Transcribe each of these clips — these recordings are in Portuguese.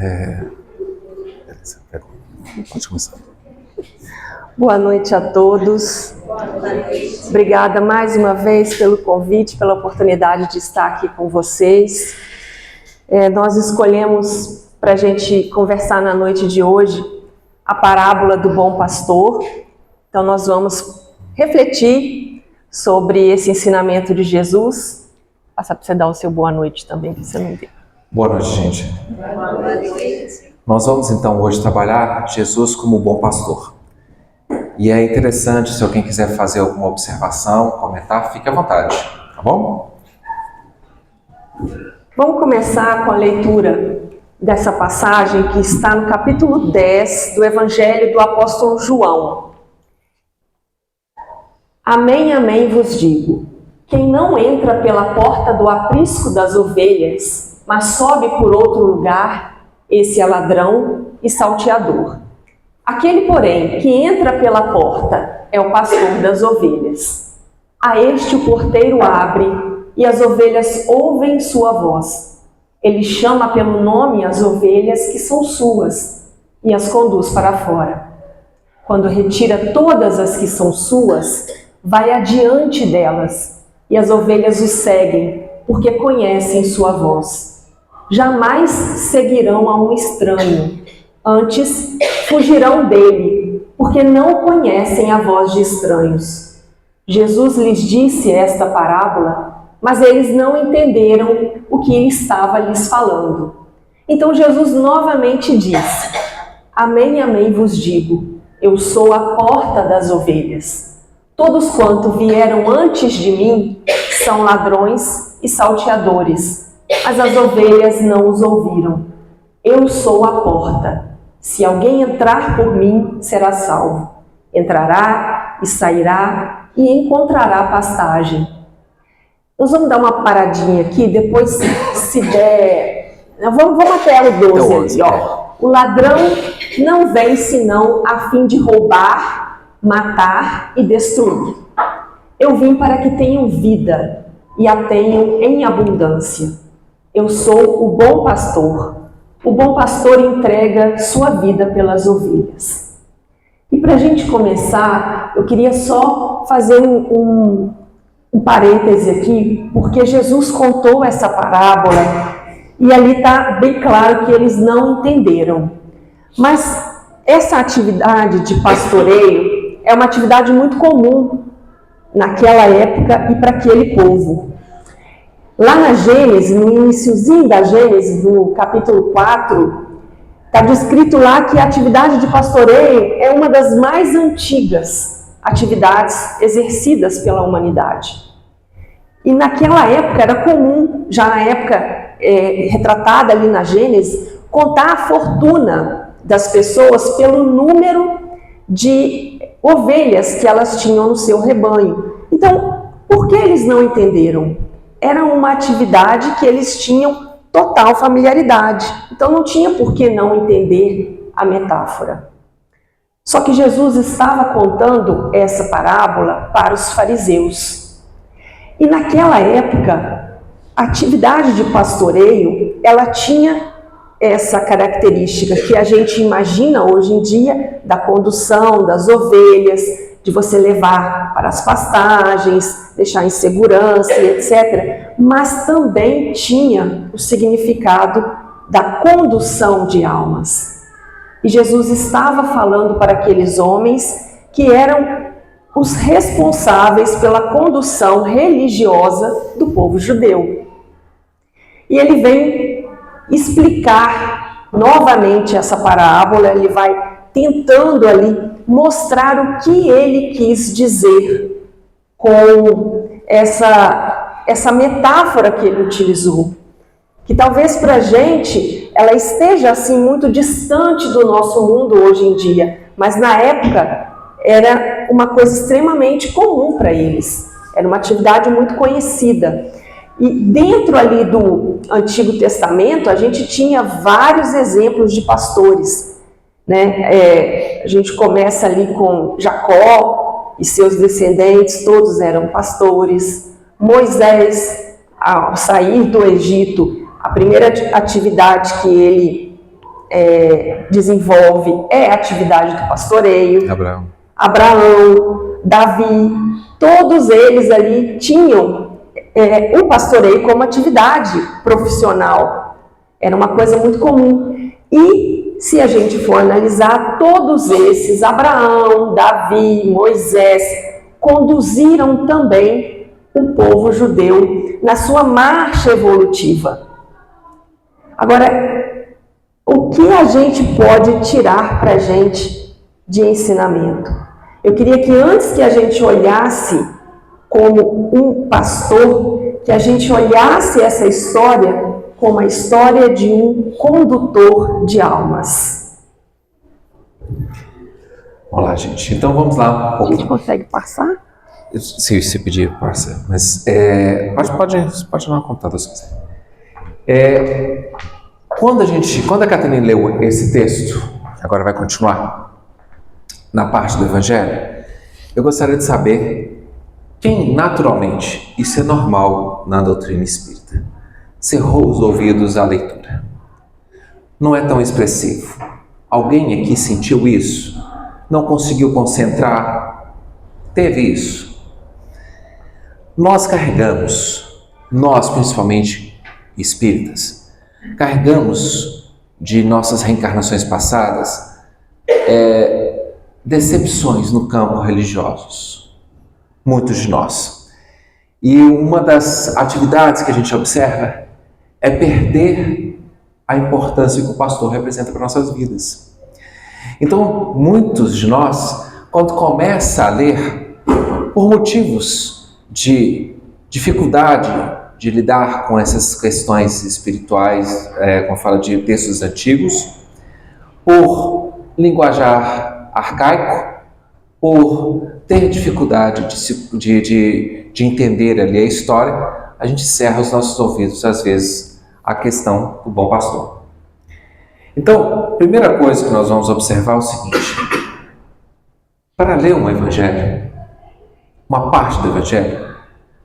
Beleza, pode começar. Boa noite a todos. Obrigada mais uma vez pelo convite, pela oportunidade de estar aqui com vocês. Nós escolhemos para a gente conversar na noite de hoje a parábola do bom pastor. Então nós vamos refletir sobre esse ensinamento de Jesus. Passar para você dar o seu boa noite também, que você não viu. Boa noite, gente. Boa noite. Nós vamos então hoje trabalhar Jesus como bom pastor. E é interessante, se alguém quiser fazer alguma observação, comentar, fique à vontade, tá bom? Vamos começar com a leitura dessa passagem que está no capítulo 10 do Evangelho do apóstolo João. Amém, amém vos digo, quem não entra pela porta do aprisco das ovelhas, mas sobe por outro lugar, esse é ladrão e salteador. Aquele, porém, que entra pela porta é o pastor das ovelhas. A este o porteiro abre e as ovelhas ouvem sua voz. Ele chama pelo nome as ovelhas que são suas e as conduz para fora. Quando retira todas as que são suas, vai adiante delas e as ovelhas o seguem, porque conhecem sua voz. Jamais seguirão a um estranho, antes fugirão dele, porque não conhecem a voz de estranhos. Jesus lhes disse esta parábola, mas eles não entenderam o que ele estava lhes falando. Então Jesus novamente disse: Amém, amém vos digo, eu sou a porta das ovelhas. Todos quanto vieram antes de mim são ladrões e salteadores, mas as ovelhas não os ouviram. Eu sou a porta. Se alguém entrar por mim, será salvo. Entrará e sairá e encontrará pastagem. Nós vamos dar uma paradinha aqui, depois se der... Vamos até o 12 ali, ó. O ladrão não vem senão a fim de roubar, matar e destruir. Eu vim para que tenham vida e a tenham em abundância. Eu sou o bom pastor. O bom pastor entrega sua vida pelas ovelhas. E para a gente começar, eu queria só fazer um parêntese aqui, porque Jesus contou essa parábola e ali está bem claro que eles não entenderam. Mas essa atividade de pastoreio é uma atividade muito comum naquela época e para aquele povo. Lá na Gênesis, no iniciozinho da Gênesis, no capítulo 4, está descrito lá que a atividade de pastoreio é uma das mais antigas atividades exercidas pela humanidade. E naquela época era comum, já na época retratada ali na Gênesis, contar a fortuna das pessoas pelo número de ovelhas que elas tinham no seu rebanho. Então, por que eles não entenderam? Era uma atividade que eles tinham total familiaridade. Então não tinha por que não entender a metáfora. Só que Jesus estava contando essa parábola para os fariseus. E naquela época, a atividade de pastoreio, ela tinha essa característica que a gente imagina hoje em dia da condução das ovelhas, de você levar para as pastagens, deixar em segurança, etc. Mas também tinha o significado da condução de almas. E Jesus estava falando para aqueles homens que eram os responsáveis pela condução religiosa do povo judeu. E ele vem explicar novamente essa parábola, ele vai tentando ali mostrar o que ele quis dizer com essa metáfora que ele utilizou. Que talvez para a gente ela esteja assim muito distante do nosso mundo hoje em dia, mas na época era uma coisa extremamente comum para eles. Era uma atividade muito conhecida. E dentro ali do Antigo Testamento a gente tinha vários exemplos de pastores. A gente começa ali com Jacó e seus descendentes, todos eram pastores. Moisés, ao sair do Egito, a primeira atividade que ele desenvolve é a atividade do pastoreio. Abraão, Davi, todos eles ali tinham o pastoreio como atividade profissional. Era uma coisa muito comum. E se a gente for analisar, todos esses, Abraão, Davi, Moisés, conduziram também o povo judeu na sua marcha evolutiva. Agora, o que a gente pode tirar para a gente de ensinamento? Eu queria que antes que a gente olhasse como um pastor, que a gente olhasse essa história como a história de um condutor de almas. Vamos lá, gente. Então vamos lá um pouquinho. A gente consegue passar? Se pedir, passa. Mas pode dar uma contada se quiser. Quando a Catarina leu esse texto, agora vai continuar na parte do Evangelho, eu gostaria de saber quem naturalmente, isso é normal na doutrina espírita, cerrou os ouvidos à leitura. Não é tão expressivo. Alguém aqui sentiu isso? Não conseguiu concentrar? Teve isso? Nós principalmente espíritas, carregamos de nossas reencarnações passadas decepções no campo religiosos. Muitos de nós. E uma das atividades que a gente observa é perder a importância que o pastor representa para nossas vidas. Então, muitos de nós, quando começa a ler, por motivos de dificuldade de lidar com essas questões espirituais, como fala de textos antigos, por linguajar arcaico, por ter dificuldade de entender ali a história, a gente cerra os nossos ouvidos, às vezes, à questão do bom pastor. Então, a primeira coisa que nós vamos observar é o seguinte: para ler um evangelho, uma parte do evangelho,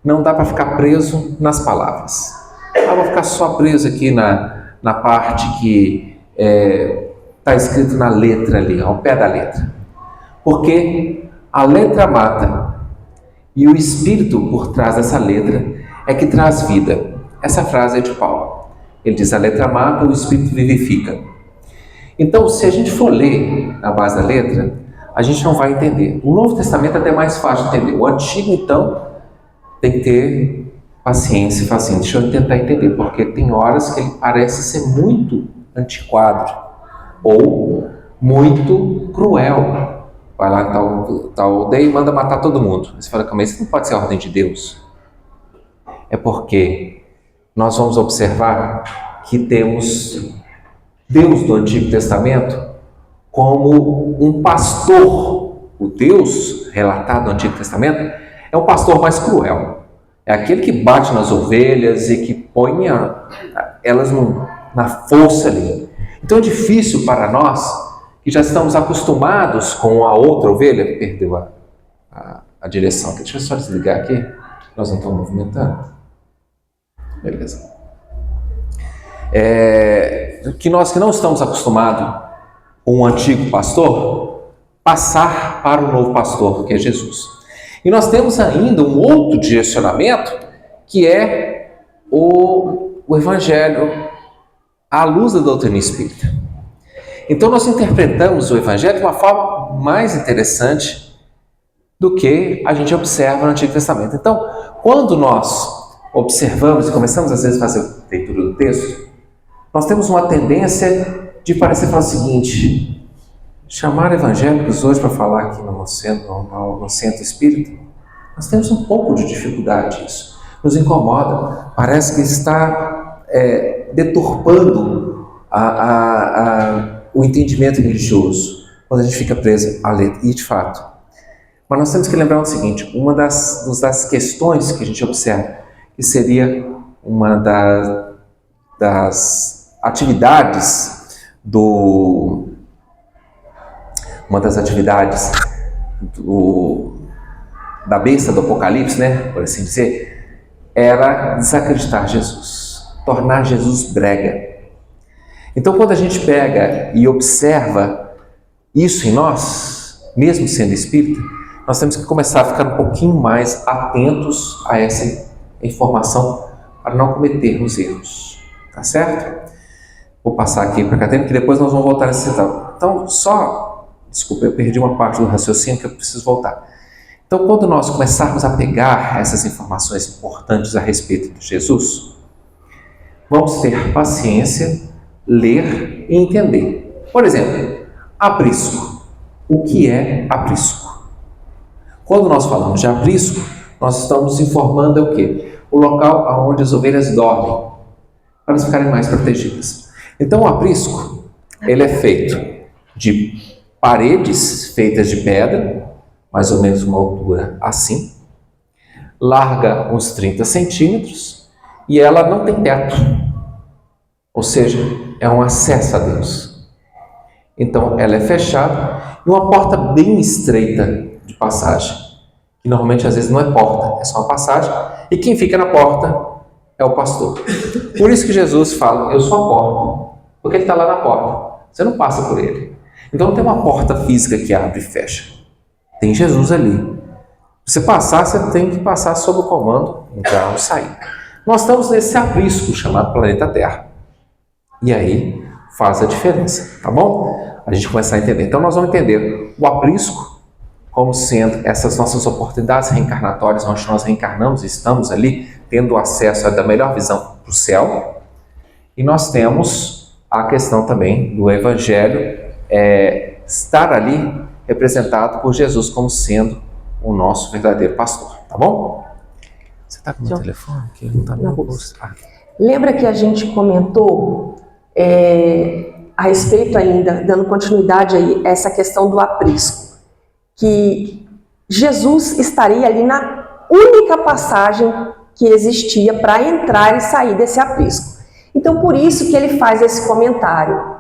não dá para ficar preso nas palavras. Vou ficar só preso aqui na parte que está escrito na letra ali, ao pé da letra. Porque a letra mata e o espírito por trás dessa letra é que traz vida. Essa frase é de Paulo. Ele diz: a letra mata, o espírito vivifica. Então, se a gente for ler na base da letra, a gente não vai entender. O Novo Testamento é até mais fácil de entender. O Antigo, então, tem que ter paciência e falar assim: deixa eu tentar entender, porque tem horas que ele parece ser muito antiquado ou muito cruel. Vai lá tal aldeia e manda matar todo mundo. Você fala: calma aí, isso não pode ser a ordem de Deus. É porque nós vamos observar que temos Deus do Antigo Testamento como um pastor. O Deus relatado no Antigo Testamento é um pastor mais cruel. É aquele que bate nas ovelhas e que põe elas na força ali. Então é difícil para nós, que já estamos acostumados com a outra ovelha. Perdeu a direção. Deixa eu só desligar aqui. Nós não estamos movimentando. Beleza. Que nós que não estamos acostumados com o antigo pastor, passar para o novo pastor, que é Jesus. E nós temos ainda um outro direcionamento, que é o Evangelho à luz da doutrina espírita. Então nós interpretamos o Evangelho de uma forma mais interessante do que a gente observa no Antigo Testamento. Então, quando nós observamos e começamos às vezes a fazer a leitura do texto, nós temos uma tendência de parecer falar o seguinte: chamar evangélicos hoje para falar aqui no centro espírita, nós temos um pouco de dificuldade nisso. Nos incomoda, parece que está deturpando o entendimento religioso, quando a gente fica preso à letra, e de fato. Mas nós temos que lembrar o seguinte: uma das questões que a gente observa, que seria uma das atividades da besta do Apocalipse, né, por assim dizer, era desacreditar Jesus, tornar Jesus brega. Então, quando a gente pega e observa isso em nós, mesmo sendo espírita, nós temos que começar a ficar um pouquinho mais atentos a essa informação para não cometermos erros, tá certo? Vou passar aqui para a Catarina, que depois nós vamos voltar nesse etapa. Então, desculpa, eu perdi uma parte do raciocínio que eu preciso voltar. Então, quando nós começarmos a pegar essas informações importantes a respeito de Jesus, vamos ter paciência, ler e entender. Por exemplo, aprisco. O que é aprisco? Quando nós falamos de aprisco, nós estamos informando o quê? O local onde as ovelhas dormem, para elas ficarem mais protegidas. Então, o aprisco, ele é feito de paredes feitas de pedra, mais ou menos uma altura assim, larga uns 30 centímetros e ela não tem teto, ou seja, é um acesso a Deus. Então, ela é fechada e uma porta bem estreita de passagem, que normalmente às vezes não é porta, é só uma passagem, e quem fica na porta é o pastor. Por isso que Jesus fala, eu sou a porta, porque ele está lá na porta, você não passa por ele. Então não tem uma porta física que abre e fecha, tem Jesus ali. Você passar, você tem que passar sob o comando, entrar ou sair. Nós estamos nesse aprisco chamado planeta Terra, e aí faz a diferença, tá bom? A gente começar a entender. Então nós vamos entender o aprisco como sendo essas nossas oportunidades reencarnatórias, onde nós reencarnamos e estamos ali, tendo acesso da melhor visão para o céu. E nós temos a questão também do Evangelho, estar ali representado por Jesus como sendo o nosso verdadeiro pastor, tá bom? Você está com o meu telefone? Que não está no meu bolso. Lembra que a gente comentou a respeito ainda, dando continuidade aí, essa questão do aprisco, que Jesus estaria ali na única passagem que existia para entrar e sair desse aprisco. Então, por isso que ele faz esse comentário.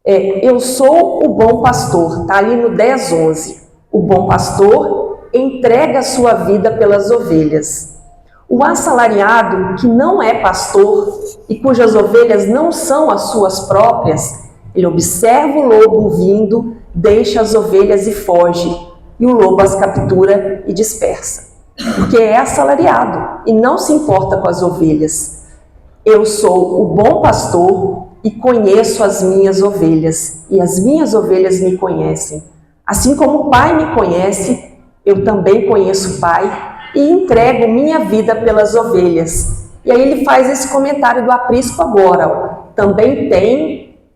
Eu sou o bom pastor, está ali no 10:11. O bom pastor entrega a sua vida pelas ovelhas. O assalariado, que não é pastor e cujas ovelhas não são as suas próprias, ele observa o lobo vindo, deixa as ovelhas e foge, e o lobo as captura e dispersa. Porque é assalariado e não se importa com as ovelhas. Eu sou o bom pastor e conheço as minhas ovelhas, e as minhas ovelhas me conhecem. Assim como o Pai me conhece, eu também conheço o Pai e entrego minha vida pelas ovelhas. E aí ele faz esse comentário do aprisco agora. Também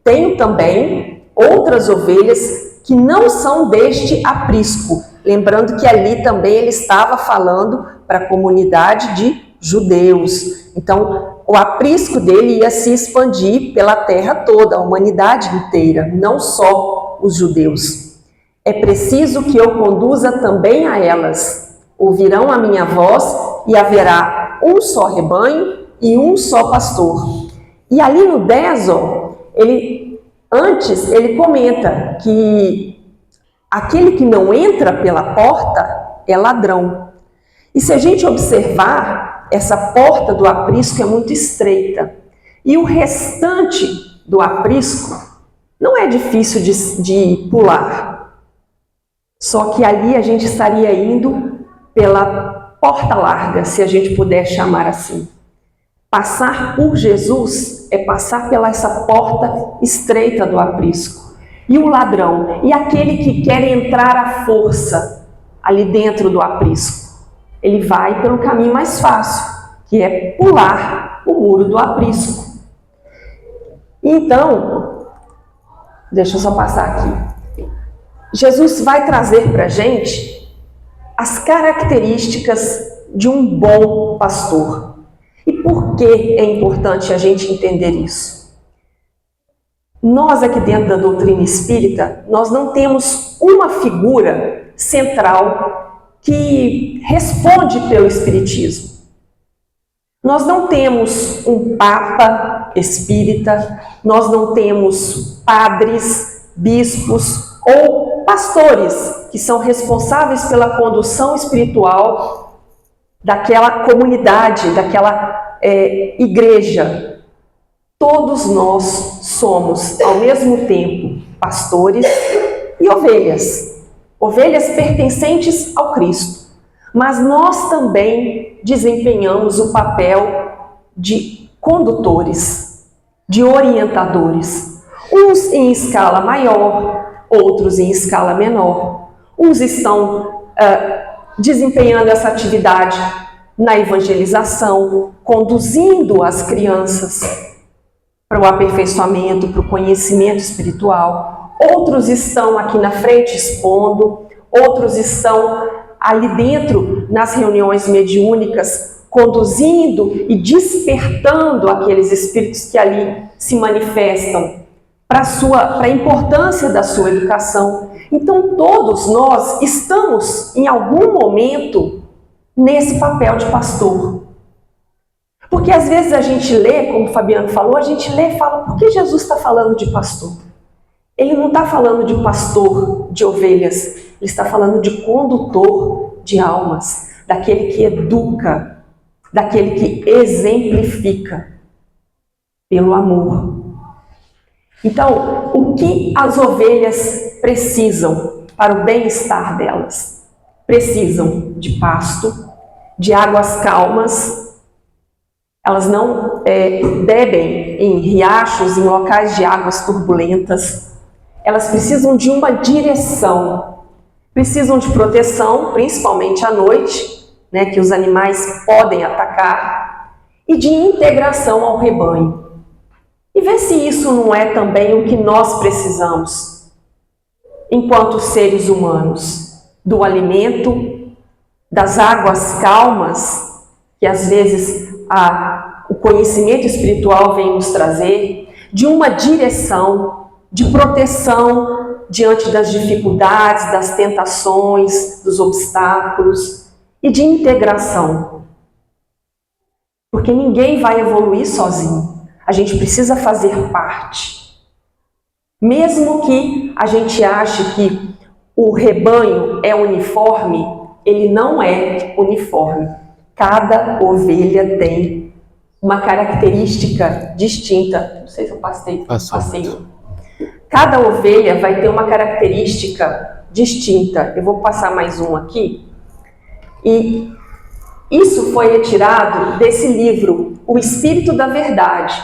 tenho também outras ovelhas que não são deste aprisco. Lembrando que ali também ele estava falando para a comunidade de judeus. Então, o aprisco dele ia se expandir pela terra toda, a humanidade inteira, não só os judeus. É preciso que eu conduza também a elas. Ouvirão a minha voz e haverá um só rebanho e um só pastor. E ali no 10, antes ele comenta que aquele que não entra pela porta é ladrão. E se a gente observar, essa porta do aprisco é muito estreita. E o restante do aprisco não é difícil de pular. Só que ali a gente estaria indo pela porta larga, se a gente puder chamar assim. Passar por Jesus é passar pela essa porta estreita do aprisco. E o ladrão, e aquele que quer entrar à força ali dentro do aprisco, ele vai pelo caminho mais fácil, que é pular o muro do aprisco. Então, deixa eu só passar aqui. Jesus vai trazer para a gente as características de um bom pastor. E por que é importante a gente entender isso? Nós aqui dentro da doutrina espírita, nós não temos uma figura central que responde pelo espiritismo. Nós não temos um papa espírita, nós não temos padres, bispos ou pastores que são responsáveis pela condução espiritual daquela comunidade, daquela igreja. Todos nós somos, ao mesmo tempo, pastores e ovelhas. Ovelhas pertencentes ao Cristo. Mas nós também desempenhamos o papel de condutores, de orientadores. Uns em escala maior, outros em escala menor. Uns estão desempenhando essa atividade na evangelização, conduzindo as crianças para o aperfeiçoamento, para o conhecimento espiritual. Outros estão aqui na frente expondo, outros estão ali dentro nas reuniões mediúnicas, conduzindo e despertando aqueles espíritos que ali se manifestam para a importância da sua educação. Então todos nós estamos em algum momento nesse papel de pastor. Porque às vezes a gente lê, como o Fabiano falou, a gente lê e fala, por que Jesus está falando de pastor? Ele não está falando de pastor de ovelhas, ele está falando de condutor de almas, daquele que educa, daquele que exemplifica pelo amor. Então, o que as ovelhas precisam para o bem-estar delas? Precisam de pasto, de águas calmas. Elas não bebem em riachos, em locais de águas turbulentas. Elas precisam de uma direção. Precisam de proteção, principalmente à noite, né, que os animais podem atacar, e de integração ao rebanho. E ver se isso não é também o que nós precisamos, enquanto seres humanos, do alimento, das águas calmas, que às vezes o conhecimento espiritual vem nos trazer, de uma direção, de proteção diante das dificuldades, das tentações, dos obstáculos, e de integração. Porque ninguém vai evoluir sozinho. A gente precisa fazer parte. Mesmo que a gente ache que o rebanho é uniforme, ele não é uniforme. Cada ovelha tem uma característica distinta. Não sei se eu passei. Cada ovelha vai ter uma característica distinta. Eu vou passar mais um aqui. E isso foi retirado desse livro, O Espírito da Verdade,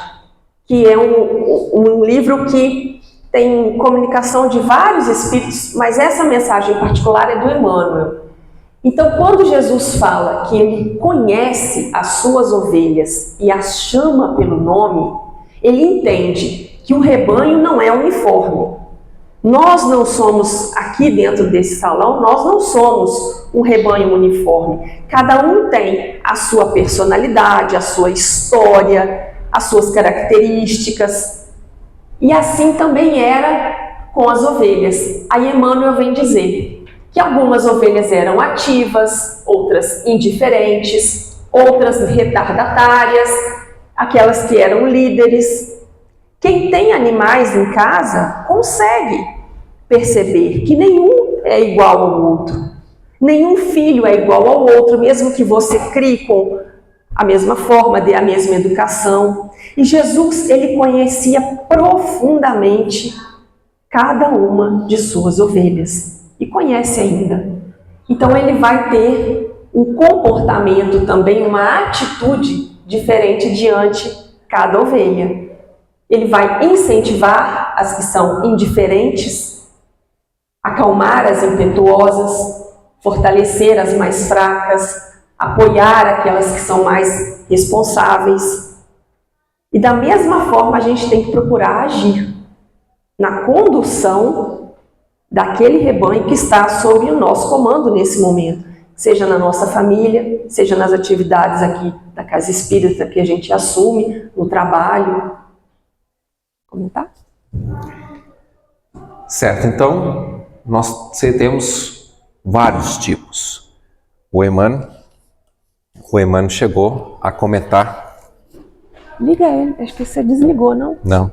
que é um livro que tem comunicação de vários espíritos, mas essa mensagem em particular é do Emmanuel. Então, quando Jesus fala que ele conhece as suas ovelhas e as chama pelo nome, ele entende que o rebanho não é uniforme. Nós não somos, aqui dentro desse salão, nós não somos um rebanho uniforme. Cada um tem a sua personalidade, a sua história, as suas características. E assim também era com as ovelhas. Aí Emmanuel vem dizer que algumas ovelhas eram ativas, outras indiferentes, outras retardatárias, aquelas que eram líderes. Quem tem animais em casa consegue perceber que nenhum é igual ao outro. Nenhum filho é igual ao outro, mesmo que você crie com a mesma forma, dê a mesma educação. E Jesus, ele conhecia profundamente cada uma de suas ovelhas. E conhece ainda. Então ele vai ter um comportamento também, uma atitude diferente diante de cada ovelha. Ele vai incentivar as que são indiferentes, acalmar as impetuosas, fortalecer as mais fracas, apoiar aquelas que são mais responsáveis. E da mesma forma a gente tem que procurar agir na condução daquele rebanho que está sob o nosso comando nesse momento, seja na nossa família, seja nas atividades aqui da Casa Espírita que a gente assume, no trabalho. Comentar? Certo, então nós temos vários tipos. O Emmanuel chegou a comentar. Liga ele, acho que você desligou, não? Não.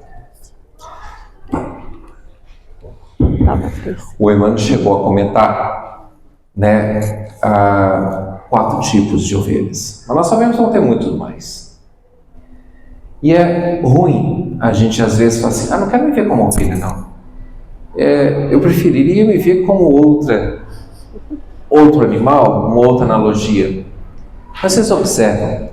O Emmanuel chegou a comentar, né, 4 tipos de ovelhas. Mas nós sabemos que não tem muito mais. E é ruim a gente às vezes falar assim, não quero me ver como ovelha, não. Eu preferiria me ver como outro animal, uma outra analogia. Mas vocês observam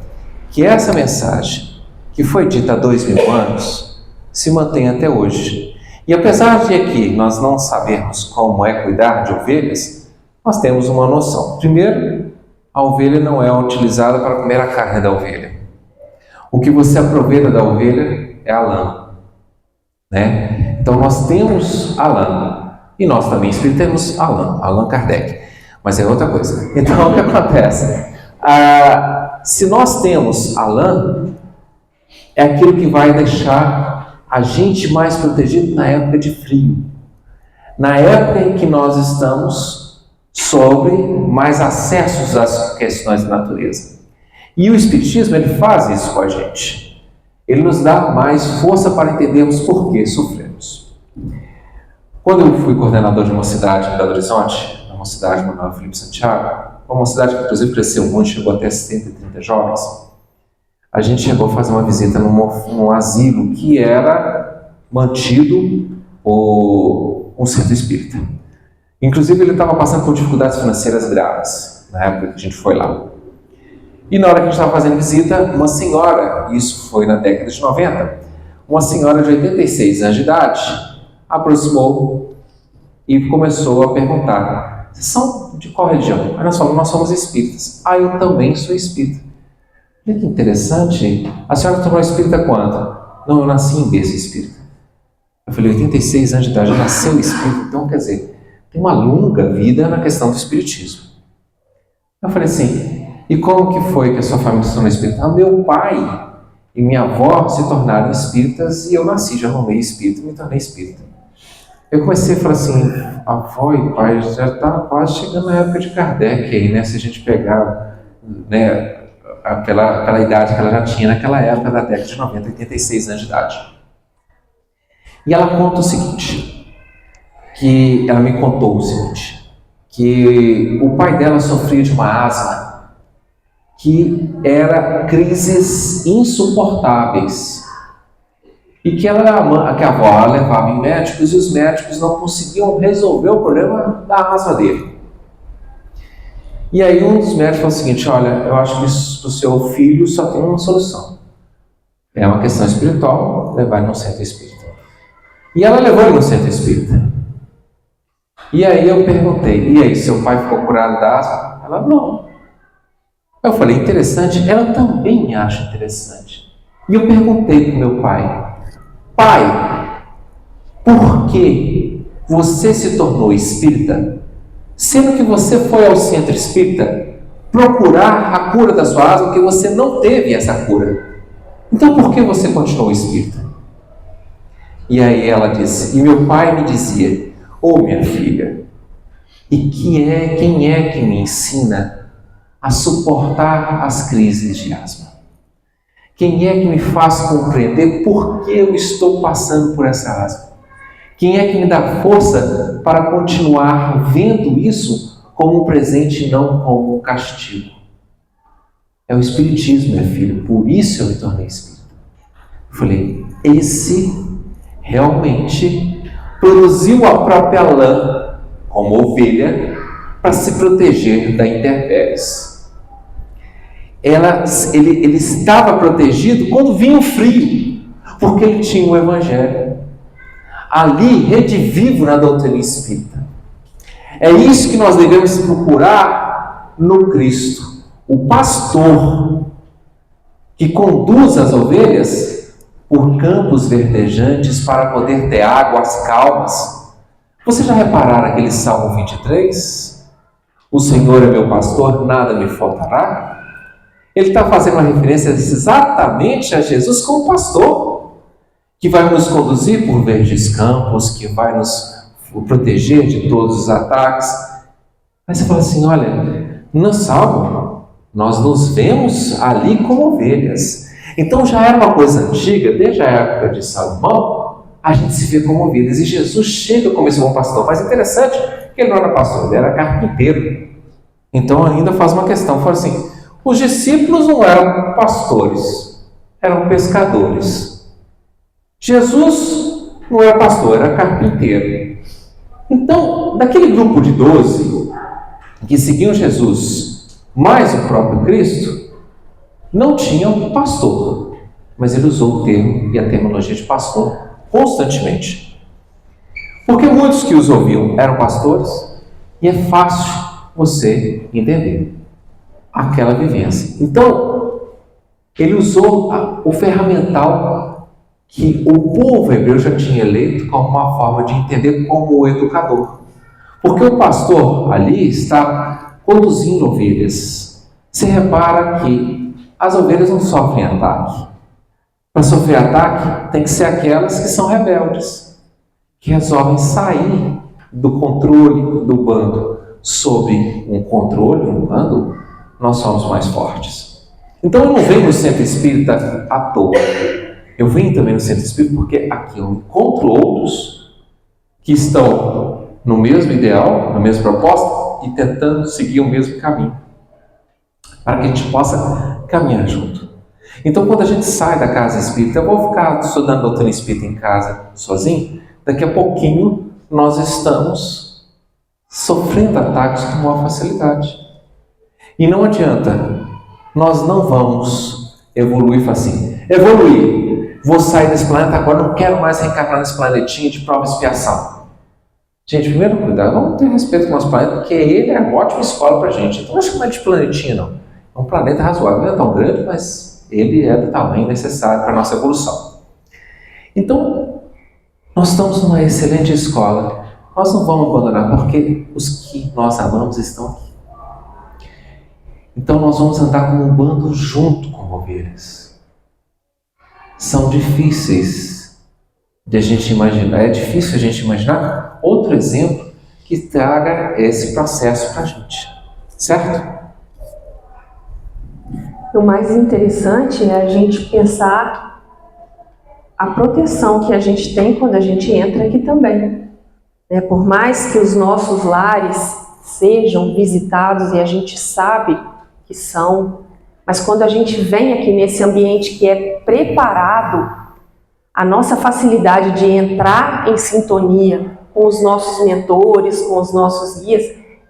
que essa mensagem, que foi dita há 2000 anos, se mantém até hoje. E apesar de aqui nós não sabermos como é cuidar de ovelhas, nós temos uma noção. Primeiro, a ovelha não é utilizada para comer a carne da ovelha. O que você aproveita da ovelha é a lã, né? Então nós temos a lã, e nós também temos Allan Kardec, mas é outra coisa. Então o que acontece? Se nós temos a lã, é aquilo que vai deixar a gente mais protegido na época de frio, na época em que nós estamos sobre mais acessos às questões da natureza. E o Espiritismo, ele faz isso com a gente. Ele nos dá mais força para entendermos por que sofremos. Quando eu fui coordenador de uma cidade em Belo Horizonte, uma cidade Manuel Felipe Santiago, uma cidade que inclusive cresceu muito, chegou até 130 jovens, a gente chegou a fazer uma visita num asilo que era mantido por um centro espírita. Inclusive ele estava passando por dificuldades financeiras graves, na época que a gente foi lá. E na hora que a gente estava fazendo visita, uma senhora, isso foi na década de 90, uma senhora de 86 anos de idade, aproximou e começou a perguntar, vocês são de qual religião? Aí nós falamos, nós somos espíritas. Eu também sou espírita. Olha que interessante, a senhora tornou espírita quando? Não, eu nasci em berço espírita. Eu falei, 86 anos de idade, já nasceu espírita, então quer dizer, tem uma longa vida na questão do espiritismo. Eu falei assim, e como que foi que a sua família se tornou espírita? Meu pai e minha avó se tornaram espíritas e eu nasci, já arrumei espírita e me tornei espírita. Eu comecei a falar assim, avó e pai já está quase chegando na época de Kardec aí, né? Se a gente pegar, né, pela idade que ela já tinha naquela época da década de 90, 86 anos de idade. E ela conta o seguinte, que ela me contou o seguinte, que o pai dela sofria de uma asma, que era crises insuportáveis, e que a avó levava em médicos e os médicos não conseguiam resolver o problema da asma dele. E aí um dos médicos falou o seguinte, olha, eu acho que para o seu filho só tem uma solução. É uma questão espiritual, levar ele no centro espírita. E ela levou ele no centro espírita. E aí eu perguntei, e aí, seu pai ficou curado da asma? Ela, não. Eu falei, interessante, ela também acha interessante. E eu perguntei para o meu pai, pai, por que você se tornou espírita, sendo que você foi ao centro espírita procurar a cura da sua asma, porque você não teve essa cura? Então por que você continuou espírita? E aí ela disse, e meu pai me dizia, minha filha, e quem é que me ensina a suportar as crises de asma? Quem é que me faz compreender por que eu estou passando por essa asma? Quem é que me dá força para continuar vendo isso como um presente e não como um castigo? É o Espiritismo, minha filha, por isso eu me tornei espírita. Eu falei, esse realmente produziu a própria lã como ovelha para se proteger da intempéries. Ele estava protegido quando vinha o frio, porque ele tinha o Evangelho. Ali, redivivo na doutrina espírita. É isso que nós devemos procurar no Cristo. O pastor que conduz as ovelhas por campos verdejantes para poder ter águas calmas. Vocês já repararam aquele Salmo 23? O Senhor é meu pastor, nada me faltará. Ele está fazendo uma referência exatamente a Jesus como pastor, que vai nos conduzir por verdes campos, que vai nos proteger de todos os ataques. Aí você fala assim, olha, no Salmo, nós nos vemos ali como ovelhas. Então já era uma coisa antiga, desde a época de Salomão, a gente se vê como ovelhas. E Jesus chega como esse bom pastor. Mas interessante que ele não era pastor, ele era carpinteiro. Então ainda faz uma questão, fala assim, os discípulos não eram pastores, eram pescadores. Jesus não era pastor, era carpinteiro. Então, daquele grupo de 12 que seguiam Jesus, mais o próprio Cristo, não tinha um pastor, mas ele usou o termo e a terminologia de pastor constantemente. Porque muitos que os ouviam eram pastores, e é fácil você entender aquela vivência. Então, ele usou o ferramental que o povo hebreu já tinha eleito como uma forma de entender como o educador. Porque o pastor ali está conduzindo ovelhas. Você repara que as ovelhas não sofrem ataque. Para sofrer ataque, tem que ser aquelas que são rebeldes, que resolvem sair do controle do bando. Sob um controle, um bando, nós somos mais fortes. Então eu não venho no centro espírita à toa. Eu venho também no centro espírita porque aqui eu encontro outros que estão no mesmo ideal, na mesma proposta e tentando seguir o mesmo caminho, para que a gente possa caminhar junto. Então, quando a gente sai da casa espírita, eu vou ficar estudando doutrina espírita em casa sozinho, daqui a pouquinho nós estamos sofrendo ataques com maior facilidade. E não adianta, nós não vamos evoluir e falar assim, evoluir, vou sair desse planeta agora, não quero mais reencarnar nesse planetinha de prova e expiação. Gente, primeiro cuidado, vamos ter respeito com o nosso planeta, porque ele é uma ótima escola para a gente. Então não é chamar de planetinha, não. É um planeta razoável, não é tão grande, mas ele é do tamanho necessário para a nossa evolução. Então, nós estamos numa excelente escola. Nós não vamos abandonar, porque os que nós amamos estão aqui. Então, nós vamos andar como um bando junto com ovelhas. São difíceis de a gente imaginar. É difícil a gente imaginar outro exemplo que traga esse processo para a gente. Certo? O mais interessante é a gente pensar a proteção que a gente tem quando a gente entra aqui também. Por mais que os nossos lares sejam visitados e a gente sabe que são, mas quando a gente vem aqui nesse ambiente que é preparado, a nossa facilidade de entrar em sintonia com os nossos mentores, com os nossos guias,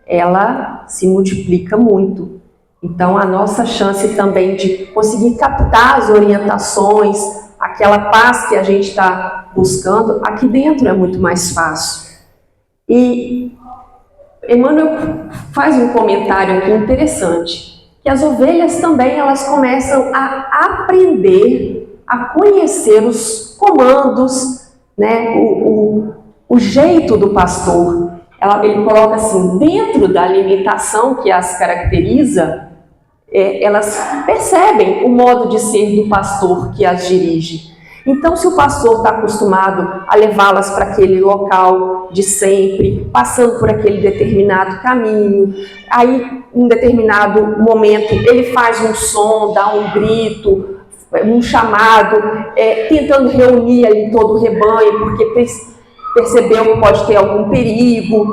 ela se multiplica muito. Então, a nossa chance também de conseguir captar as orientações, aquela paz que a gente está buscando, aqui dentro é muito mais fácil. E Emmanuel faz um comentário aqui interessante, que as ovelhas também elas começam a aprender, a conhecer os comandos, né, o jeito do pastor. Ele coloca assim, dentro da limitação que as caracteriza, elas percebem o modo de ser do pastor que as dirige. Então, se o pastor está acostumado a levá-las para aquele local de sempre, passando por aquele determinado caminho, aí, em um determinado momento, ele faz um som, dá um grito, um chamado, tentando reunir ali todo o rebanho, porque percebeu que pode ter algum perigo,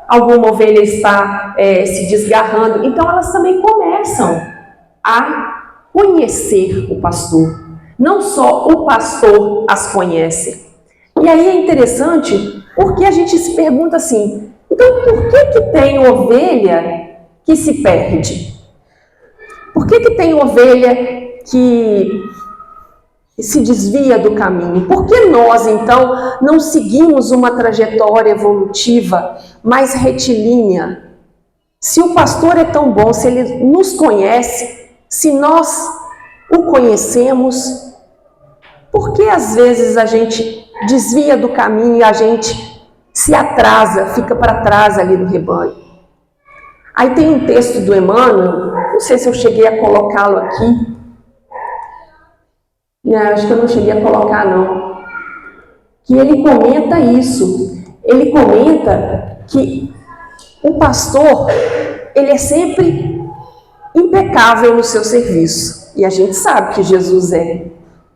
alguma ovelha está se desgarrando. Então, elas também começam a conhecer o pastor. Não só o pastor as conhece. E aí é interessante porque a gente se pergunta assim, então por que tem ovelha que se perde? Por que tem ovelha que se desvia do caminho? Por que nós, então, não seguimos uma trajetória evolutiva mais retilínea? Se o pastor é tão bom, se ele nos conhece, se nós o conhecemos, por que às vezes a gente desvia do caminho e a gente se atrasa, fica para trás ali do rebanho? Aí tem um texto do Emmanuel, não sei se eu cheguei a colocá-lo aqui, acho que eu não cheguei a colocar não, que ele comenta isso, ele comenta que o pastor, ele é sempre impecável no seu serviço, e a gente sabe que Jesus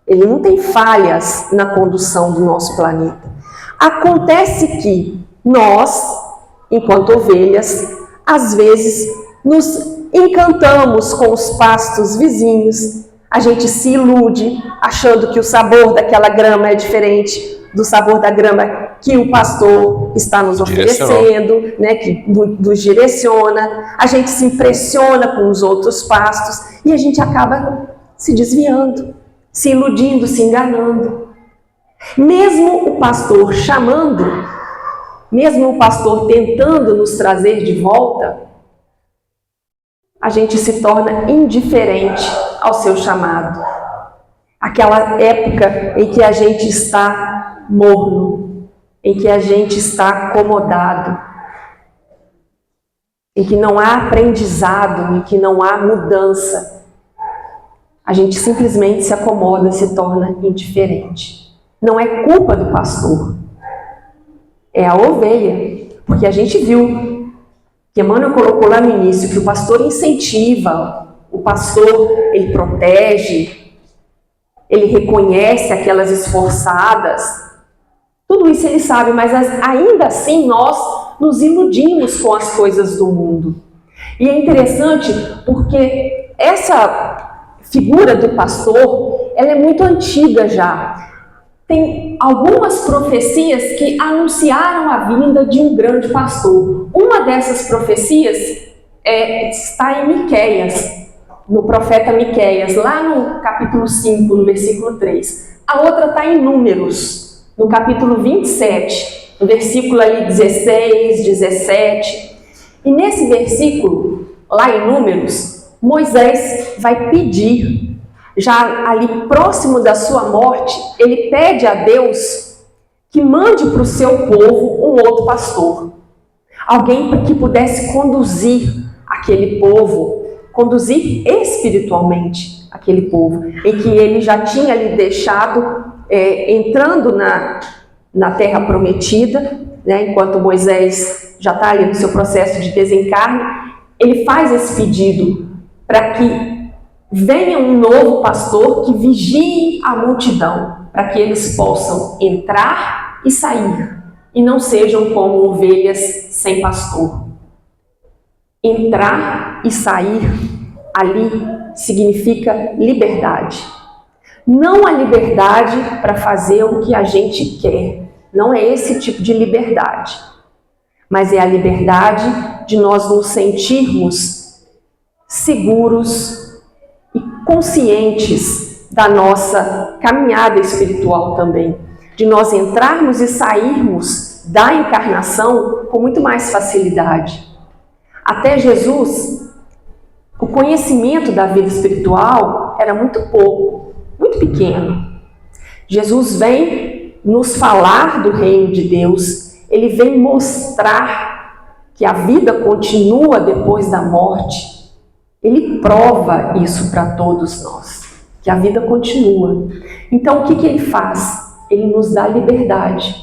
ele não tem falhas na condução do nosso planeta. Acontece que nós, enquanto ovelhas, às vezes nos encantamos com os pastos vizinhos, A gente se ilude achando que o sabor daquela grama é diferente do sabor da grama que o pastor está nos oferecendo, né, que nos direciona. A gente se impressiona com os outros pastos e a gente acaba se desviando, se iludindo, se enganando. Mesmo o pastor chamando, mesmo o pastor tentando nos trazer de volta, a gente se torna indiferente ao seu chamado. Aquela época em que a gente está morno, em que a gente está acomodado, em que não há aprendizado, em que não há mudança. A gente simplesmente se acomoda, se torna indiferente. Não é culpa do pastor, é a ovelha, porque a gente viu que Emmanuel colocou lá no início que o pastor incentiva, o pastor ele protege, ele reconhece aquelas esforçadas, tudo isso ele sabe, mas ainda assim nós nos iludimos com as coisas do mundo. E é interessante porque essa figura do pastor, ela é muito antiga já. Tem algumas profecias que anunciaram a vinda de um grande pastor. Uma dessas profecias está em Miqueias, no profeta Miqueias, lá no capítulo 5, no versículo 3. A outra está em Números, no capítulo 27, no versículo ali 16, 17. E nesse versículo, lá em Números, Moisés vai pedir, já ali próximo da sua morte, ele pede a Deus que mande para o seu povo um outro pastor. Alguém que pudesse conduzir aquele povo, conduzir espiritualmente aquele povo, em que ele já tinha ali deixado, entrando na terra prometida, né, enquanto Moisés já está ali no seu processo de desencarne, ele faz esse pedido para que venha um novo pastor que vigie a multidão, para que eles possam entrar e sair, e não sejam como ovelhas sem pastor. Entrar e sair ali significa liberdade. Não a liberdade para fazer o que a gente quer, não é esse tipo de liberdade, mas é a liberdade de nós nos sentirmos seguros e conscientes da nossa caminhada espiritual também, de nós entrarmos e sairmos da encarnação com muito mais facilidade. Até Jesus, o conhecimento da vida espiritual era muito pouco, muito pequeno. Jesus vem nos falar do reino de Deus, ele vem mostrar que a vida continua depois da morte. Ele prova isso para todos nós, que a vida continua. Então, o que ele faz? Ele nos dá liberdade.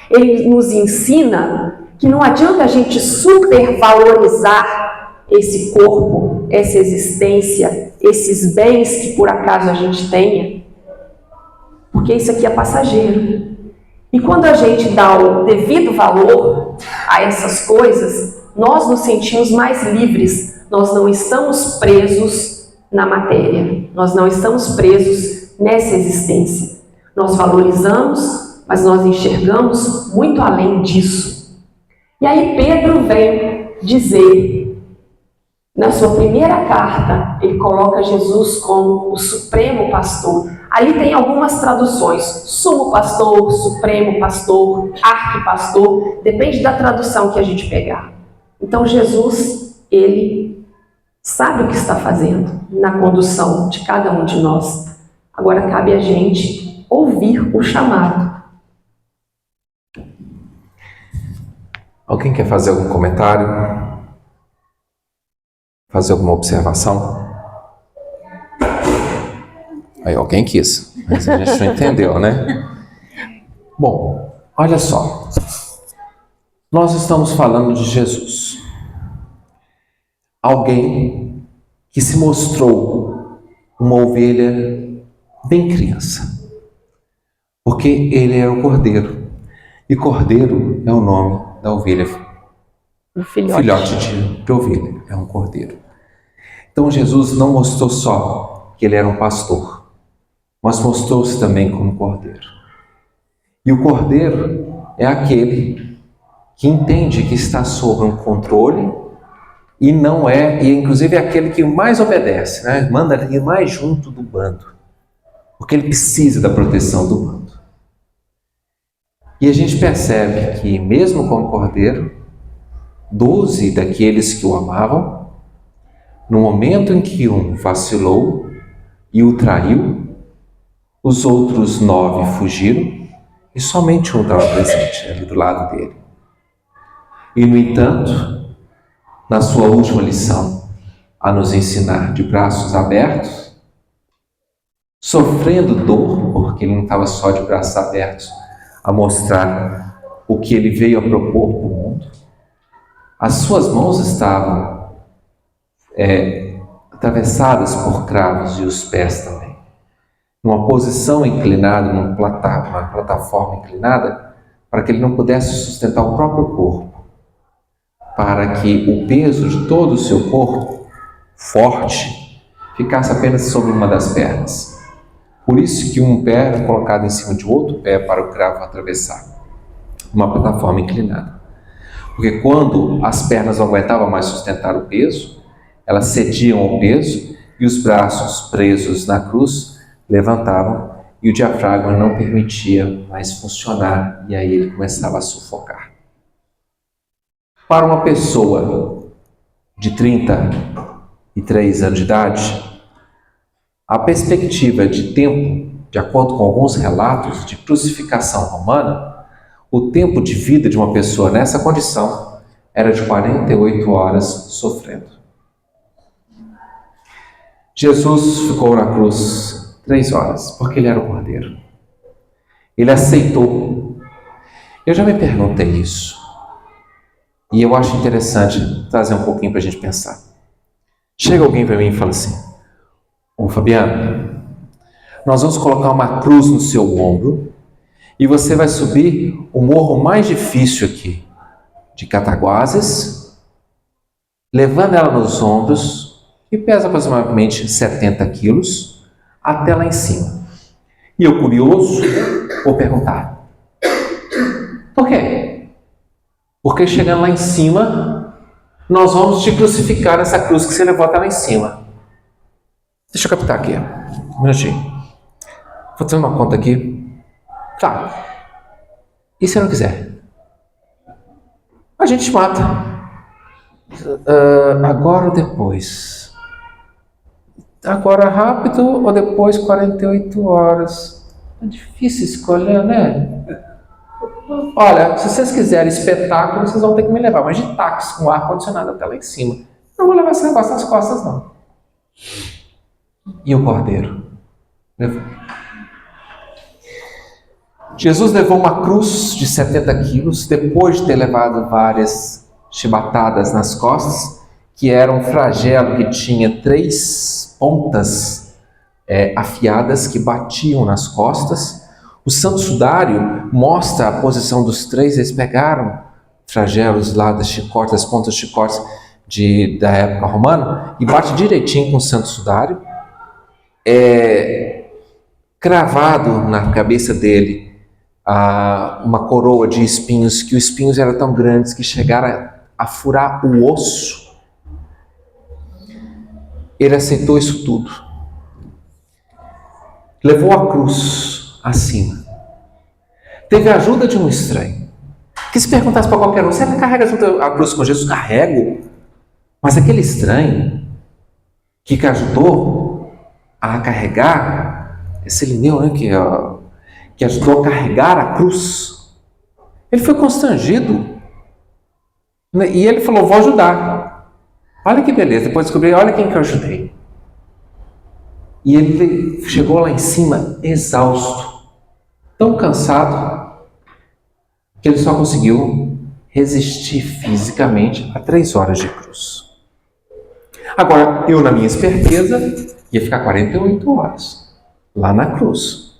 Ele nos ensina que não adianta a gente supervalorizar esse corpo, essa existência, esses bens que por acaso a gente tenha, porque isso aqui é passageiro. E quando a gente dá o devido valor a essas coisas, nós nos sentimos mais livres. Nós não estamos presos na matéria, nós não estamos presos nessa existência. Nós valorizamos, mas nós enxergamos muito além disso. E aí Pedro vem dizer, na sua primeira carta, ele coloca Jesus como o supremo pastor. Ali tem algumas traduções, sumo pastor, supremo pastor, arquipastor, depende da tradução que a gente pegar. Então Jesus, ele sabe o que está fazendo na condução de cada um de nós. Agora cabe a gente ouvir o chamado. Alguém quer fazer algum comentário? Fazer alguma observação? Aí alguém quis, mas a gente não entendeu, né? Bom, olha só. Nós estamos falando de Jesus. Alguém que se mostrou uma ovelha bem criança. Porque ele era o cordeiro. E cordeiro é o nome da ovelha. O filhote de ovelha é um cordeiro. Então Jesus não mostrou só que ele era um pastor, mas mostrou-se também como cordeiro. E o cordeiro é aquele que entende que está sob um controle e não é, e inclusive é aquele que mais obedece, né? Manda ir mais junto do bando, porque ele precisa da proteção do bando. E a gente percebe que mesmo como cordeiro, 12 daqueles que o amavam, no momento em que um vacilou e o traiu, os outros 9 fugiram e somente um estava presente ali do lado dele. E, no entanto, na sua última lição, a nos ensinar de braços abertos, sofrendo dor, porque ele não estava só de braços abertos a mostrar o que ele veio a propor para o mundo, as suas mãos estavam atravessadas por cravos e os pés também. Numa posição inclinada, uma plataforma inclinada, para que ele não pudesse sustentar o próprio corpo, para que o peso de todo o seu corpo, forte, ficasse apenas sobre uma das pernas. Por isso que um pé era colocado em cima de outro pé para o cravo atravessar. Uma plataforma inclinada. Porque quando as pernas não aguentavam mais sustentar o peso, elas cediam ao peso e os braços presos na cruz levantavam e o diafragma não permitia mais funcionar e aí ele começava a sufocar. Para uma pessoa de 33 anos de idade, a perspectiva de tempo, de acordo com alguns relatos de crucificação romana, o tempo de vida de uma pessoa nessa condição era de 48 horas sofrendo. Jesus ficou na cruz 3 horas, porque ele era o cordeiro. Ele aceitou. Eu já me perguntei isso. E eu acho interessante trazer um pouquinho para a gente pensar. Chega alguém para mim e fala assim: ô Fabiano, nós vamos colocar uma cruz no seu ombro e você vai subir o morro mais difícil aqui, de Cataguases, levando ela nos ombros, que pesa aproximadamente 70 quilos, até lá em cima. E eu, curioso, vou perguntar: por quê? Porque chegando lá em cima, nós vamos te crucificar nessa cruz que você levou até lá em cima. Deixa eu captar aqui, um minutinho. Vou fazer uma conta aqui. Tá. E se eu não quiser? A gente mata. Agora ou depois? Agora rápido ou depois 48 horas? É difícil escolher, né? Olha, se vocês quiserem espetáculo, vocês vão ter que me levar, mas de táxi com ar-condicionado até lá em cima. Não vou levar esse negócio nas costas, não. E o cordeiro? Levou. Jesus levou uma cruz de 70 quilos, depois de ter levado várias chibatadas nas costas, que era um flagelo que tinha 3 pontas afiadas que batiam nas costas. O Santo Sudário mostra a posição dos 3, eles pegaram flagelos lá das chicotes, das pontas de chicotes da época romana, e bate direitinho com o Santo Sudário. Cravado na cabeça dele uma coroa de espinhos, que os espinhos eram tão grandes que chegaram a furar o osso. Ele aceitou isso tudo. Levou a cruz acima. Teve a ajuda de um estranho. Que se perguntasse para qualquer um: você carrega junto a cruz com Jesus? Carrego. Mas aquele estranho que ajudou a carregar, esse Lineu, né, que ajudou a carregar a cruz, ele foi constrangido. E ele falou: vou ajudar. Olha que beleza, depois descobri, olha quem que eu ajudei. E ele chegou lá em cima exausto, tão cansado, que ele só conseguiu resistir fisicamente a 3 horas de cruz. Agora, eu, na minha esperteza, ia ficar 48 horas lá na cruz.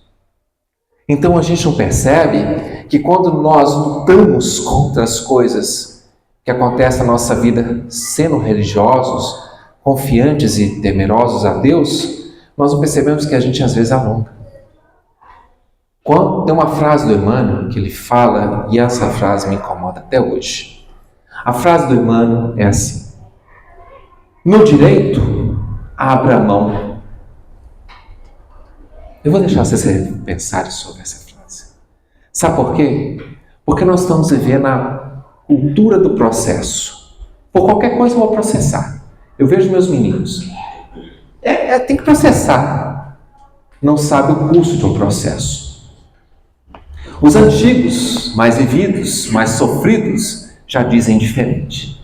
Então a gente não percebe que quando nós lutamos contra as coisas que acontecem na nossa vida, sendo religiosos, confiantes e temerosos a Deus, nós não percebemos que a gente às vezes alonga. Tem uma frase do Emmanuel que ele fala, e essa frase me incomoda até hoje. A frase do Emmanuel é assim: no direito, abra a mão. Eu vou deixar vocês pensarem sobre essa frase. Sabe por quê? Porque nós estamos vivendo a cultura do processo. Por qualquer coisa eu vou processar. Eu vejo meus meninos. Tem que processar. Não sabe o custo de um processo. Os antigos, mais vividos, mais sofridos, já dizem diferente.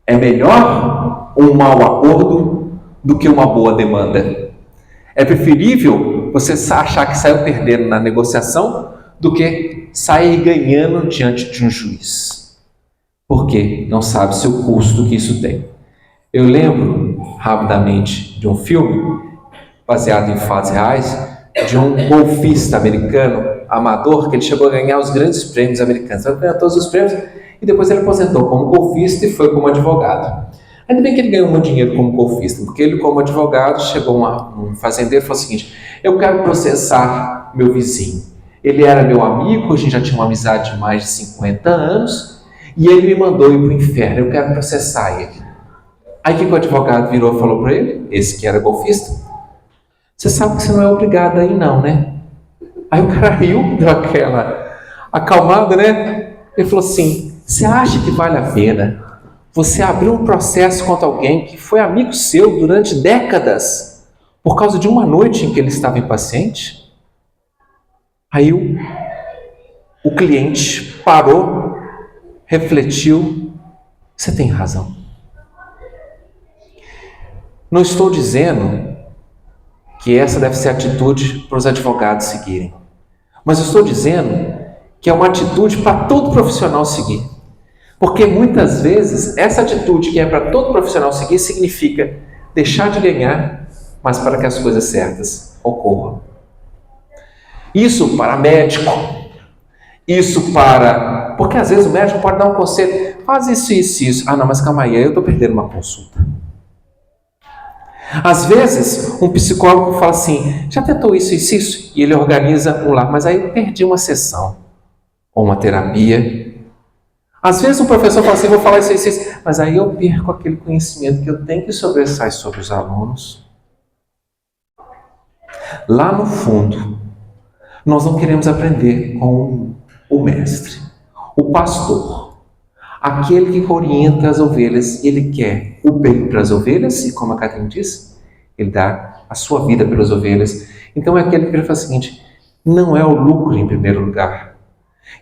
É melhor um mau acordo do que uma boa demanda. É preferível você achar que saiu perdendo na negociação do que sair ganhando diante de um juiz. Porque não sabe-se o custo que isso tem. Eu lembro, rapidamente, de um filme baseado em fatos reais, de um golfista americano, amador, que ele chegou a ganhar os grandes prêmios americanos. Ele ganhou todos os prêmios e depois ele aposentou como golfista e foi como advogado. Ainda bem que ele ganhou muito dinheiro como golfista, porque ele, como advogado, chegou um fazendeiro e falou o seguinte: eu quero processar meu vizinho. Ele era meu amigo, a gente já tinha uma amizade de mais de 50 anos, e ele me mandou ir para o inferno, eu quero processar ele. Aí o que o advogado virou e falou para ele, esse que era golfista: você sabe que você não é obrigado a ir não, né? Aí o cara riu, deu aquela acalmada, né? Ele falou assim: você acha que vale a pena você abrir um processo contra alguém que foi amigo seu durante décadas por causa de uma noite em que ele estava impaciente? Aí o cliente parou, refletiu: você tem razão. Não estou dizendo que essa deve ser a atitude para os advogados seguirem, mas eu estou dizendo que é uma atitude para todo profissional seguir. Porque muitas vezes essa atitude que é para todo profissional seguir significa deixar de ganhar, mas para que as coisas certas ocorram. Isso para médico, isso para... Porque às vezes o médico pode dar um conselho: faz isso, isso, isso. Ah não, mas calma aí, eu estou perdendo uma consulta. Às vezes um psicólogo fala assim: já tentou isso, isso, isso? E ele organiza um lá, mas aí eu perdi uma sessão ou uma terapia. Às vezes um professor fala assim: vou falar isso, isso, isso, mas aí eu perco aquele conhecimento que eu tenho que sobressair sobre os alunos. Lá no fundo, nós não queremos aprender com o mestre, o pastor, aquele que orienta as ovelhas. Ele quer o bem para as ovelhas, e como a Catherine disse, ele dá a sua vida pelas ovelhas. Então é aquele que ele faz o seguinte: não é o lucro em primeiro lugar.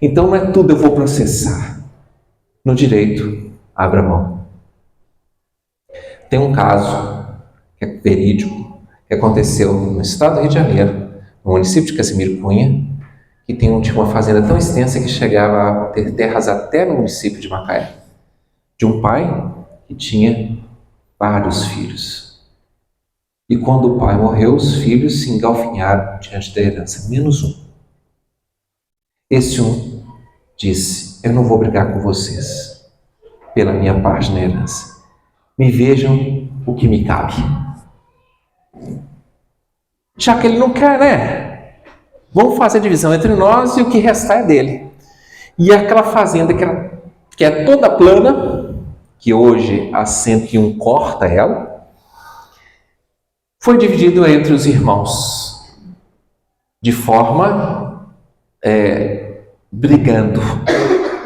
Então não é tudo eu vou processar. No direito, abra mão. Tem um caso que é verídico, que aconteceu no estado do Rio de Janeiro, no município de Casimiro Cunha, que tinha uma fazenda tão extensa que chegava a ter terras até no município de Macaé, de um pai que tinha vários filhos. E quando o pai morreu, os filhos se engalfinharam diante da herança, menos um. Esse um disse: eu não vou brigar com vocês pela minha parte na herança. Me vejam o que me cabe. Já que ele não quer, né? Vamos fazer a divisão entre nós e o que restar é dele. E aquela fazenda que é toda plana, que hoje a 101 corta ela, foi dividido entre os irmãos, de forma brigando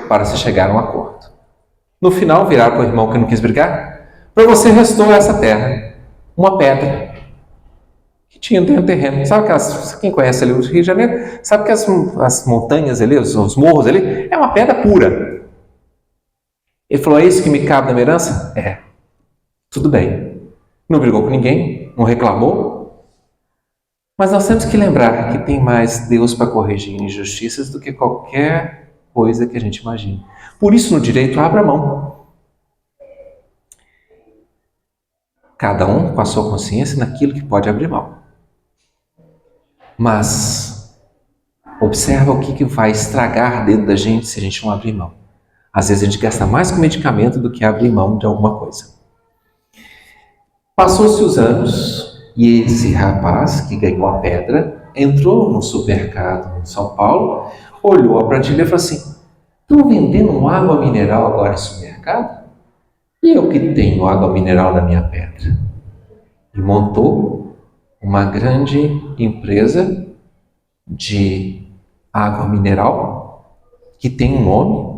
para se chegar a um acordo. No final, viraram para o irmão que não quis brigar: para você restou essa terra, uma pedra que tinha dentro do terreno. Sabe quem conhece ali o Rio de Janeiro, sabe que as montanhas ali, os morros ali, é uma pedra pura. Ele falou: é isso que me cabe na minha herança? É. Tudo bem. Não brigou com ninguém, não reclamou. Mas nós temos que lembrar que tem mais Deus para corrigir injustiças do que qualquer coisa que a gente imagine. Por isso, no direito, abra mão. Cada um com a sua consciência naquilo que pode abrir mão. Mas observa o que vai estragar dentro da gente se a gente não abrir mão. Às vezes a gente gasta mais com medicamento do que abrir mão de alguma coisa. Passou-se os anos, E esse rapaz que ganhou a pedra entrou no supermercado em São Paulo, olhou a prateleira e falou assim: estão vendendo água mineral agora no supermercado? E eu que tenho água mineral na minha pedra? E montou uma grande empresa de água mineral que tem um nome.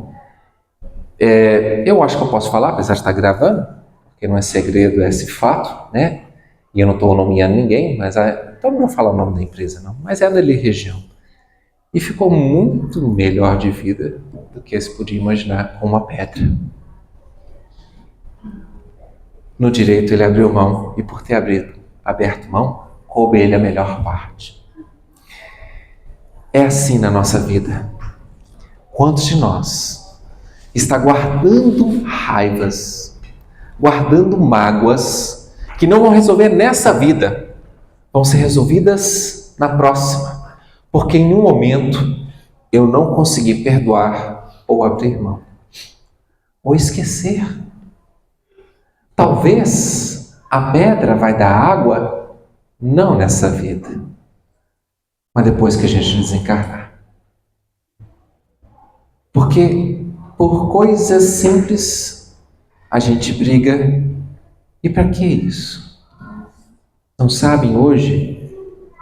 Eu acho que eu posso falar, apesar de estar gravando, porque não é segredo esse fato, né? E eu não estou nomeando ninguém, mas então não vou falar o nome da empresa não, mas é dali região. E ficou muito melhor de vida do que se podia imaginar com uma pedra. No direito ele abriu mão, e por ter aberto mão, coube ele a melhor parte. É assim na nossa vida. Quantos de nós está guardando raivas, guardando mágoas, que não vão resolver nessa vida, vão ser resolvidas na próxima, porque em um momento eu não consegui perdoar ou abrir mão, ou esquecer. Talvez a pedra vai dar água, não nessa vida, mas depois que a gente desencarnar. Porque por coisas simples a gente briga. E para que isso? Não sabem hoje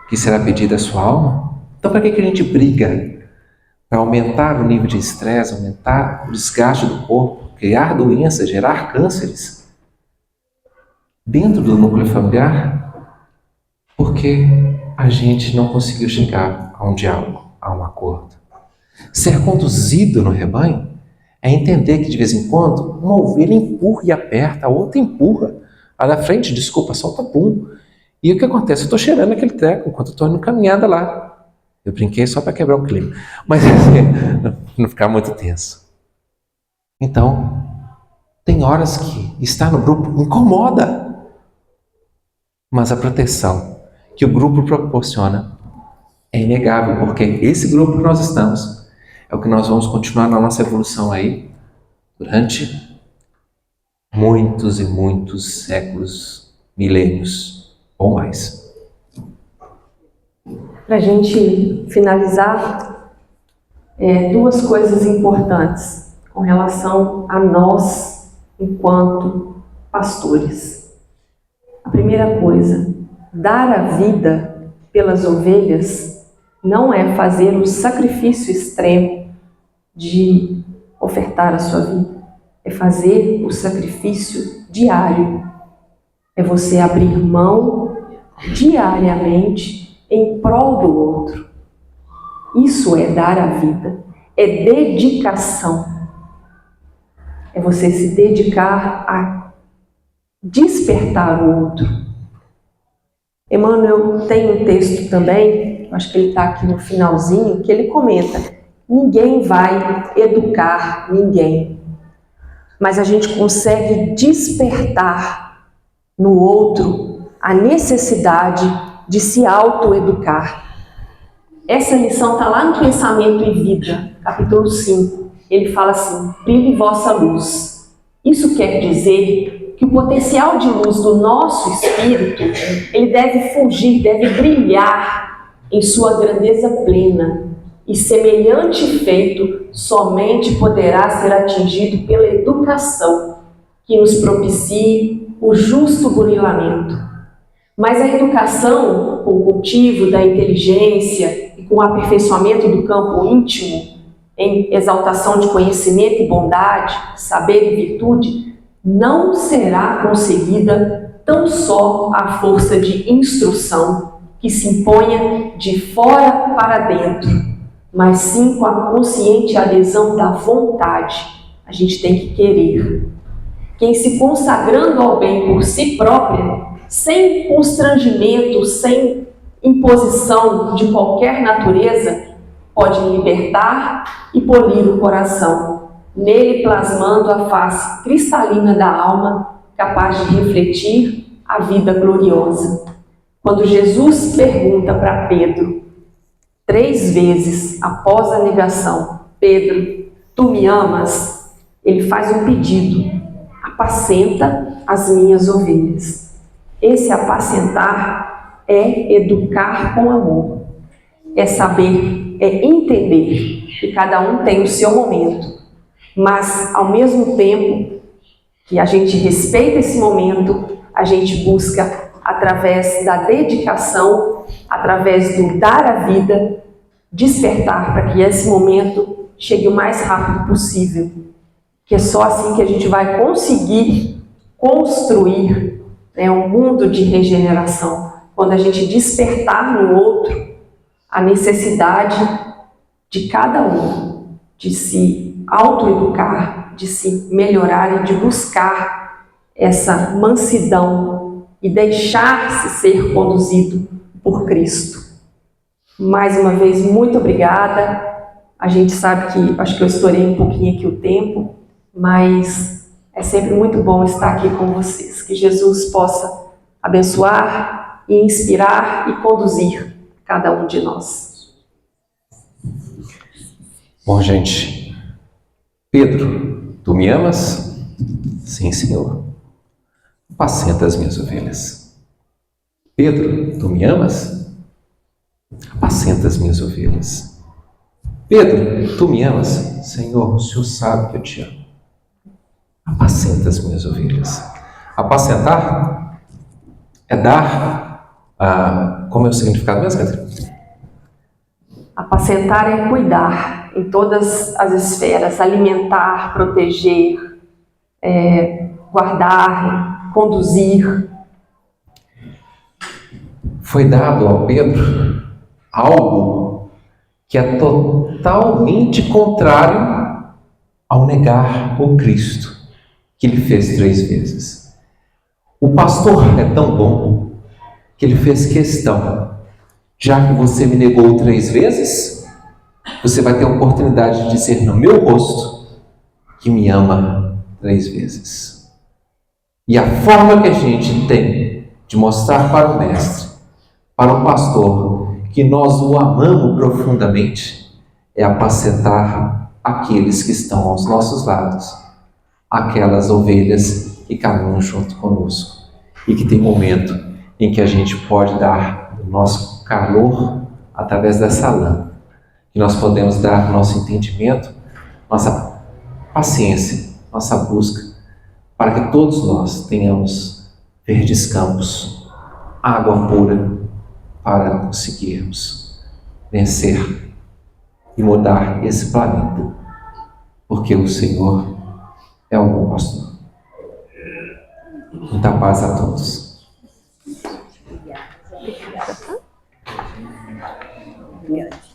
que será pedida a sua alma? Então para que a gente briga? Para aumentar o nível de estresse, aumentar o desgaste do corpo, criar doenças, gerar cânceres dentro do núcleo familiar? Porque a gente não conseguiu chegar a um diálogo, a um acordo. Ser conduzido no rebanho é entender que de vez em quando uma ovelha empurra e aperta, a outra empurra, a da frente, desculpa, solta pum. E o que acontece? Eu estou cheirando aquele treco enquanto eu estou indo caminhada lá. Eu brinquei só para quebrar o clima, mas não ficar muito tenso. Então, tem horas que estar no grupo incomoda, mas a proteção que o grupo proporciona é inegável, porque esse grupo que nós estamos é o que nós vamos continuar na nossa evolução aí durante muitos e muitos séculos, milênios ou mais. Para a gente finalizar, duas coisas importantes com relação a nós enquanto pastores. A primeira coisa, dar a vida pelas ovelhas não é fazer o sacrifício extremo de ofertar a sua vida. É fazer o sacrifício diário. É você abrir mão diariamente em prol do outro. Isso é dar a vida. É dedicação. É você se dedicar a despertar o outro. Emmanuel tem um texto também, acho que ele está aqui no finalzinho, que ele comenta: ninguém vai educar ninguém, mas a gente consegue despertar no outro a necessidade de se autoeducar. Essa lição está lá no Pensamento e Vida, capítulo 5. Ele fala assim: brilhe vossa luz. Isso quer dizer que o potencial de luz do nosso espírito, ele deve fulgir, deve brilhar em sua grandeza plena. E semelhante feito somente poderá ser atingido pela educação, que nos propicie o justo burilamento. Mas a educação, com o cultivo da inteligência e com o aperfeiçoamento do campo íntimo, em exaltação de conhecimento e bondade, saber e virtude, não será conseguida tão só à força de instrução que se imponha de fora para dentro, mas sim com a consciente adesão da vontade. A gente tem que querer. Quem se consagrando ao bem por si própria, sem constrangimento, sem imposição de qualquer natureza, pode libertar e polir o coração, nele plasmando a face cristalina da alma, capaz de refletir a vida gloriosa. Quando Jesus pergunta para Pedro, 3 vezes após a negação: Pedro, tu me amas? Ele faz um pedido: apacenta as minhas ovelhas. Esse apacentar é educar com amor, é saber, é entender que cada um tem o seu momento, mas ao mesmo tempo que a gente respeita esse momento, a gente busca, através da dedicação, através do dar a vida, despertar para que esse momento chegue o mais rápido possível, que é só assim que a gente vai conseguir construir um mundo de regeneração, quando a gente despertar no outro a necessidade de cada um de se autoeducar, de se melhorar e de buscar essa mansidão e deixar-se ser conduzido por Cristo. Mais uma vez, muito obrigada. A gente sabe que, acho que eu estourei um pouquinho aqui o tempo, mas é sempre muito bom estar aqui com vocês. Que Jesus possa abençoar e inspirar e conduzir cada um de nós. Bom, gente, Pedro, tu me amas? Sim, Senhor. Apacenta as minhas ovelhas. Pedro, tu me amas? Apacenta as minhas ovelhas. Pedro, tu me amas? Senhor, o Senhor sabe que eu te amo. Apacenta as minhas ovelhas. Apacentar é dar, como é o significado mesmo, Catarina? Apacentar é cuidar em todas as esferas, alimentar, proteger, guardar, conduzir. Foi dado ao Pedro algo que é totalmente contrário ao negar o Cristo, que ele fez 3 vezes. O pastor é tão bom que ele fez questão: já que você me negou 3 vezes, você vai ter a oportunidade de dizer no meu rosto que me ama 3 vezes. E a forma que a gente tem de mostrar para o mestre, para o pastor, que nós o amamos profundamente, é apacentar aqueles que estão aos nossos lados, aquelas ovelhas que caminham junto conosco, e que tem momento em que a gente pode dar o nosso calor através dessa lã, que nós podemos dar nosso entendimento, nossa paciência, nossa busca, para que todos nós tenhamos verdes campos, água pura, para conseguirmos vencer e mudar esse planeta, porque o Senhor é um bom pastor. Muita paz a todos. Obrigada.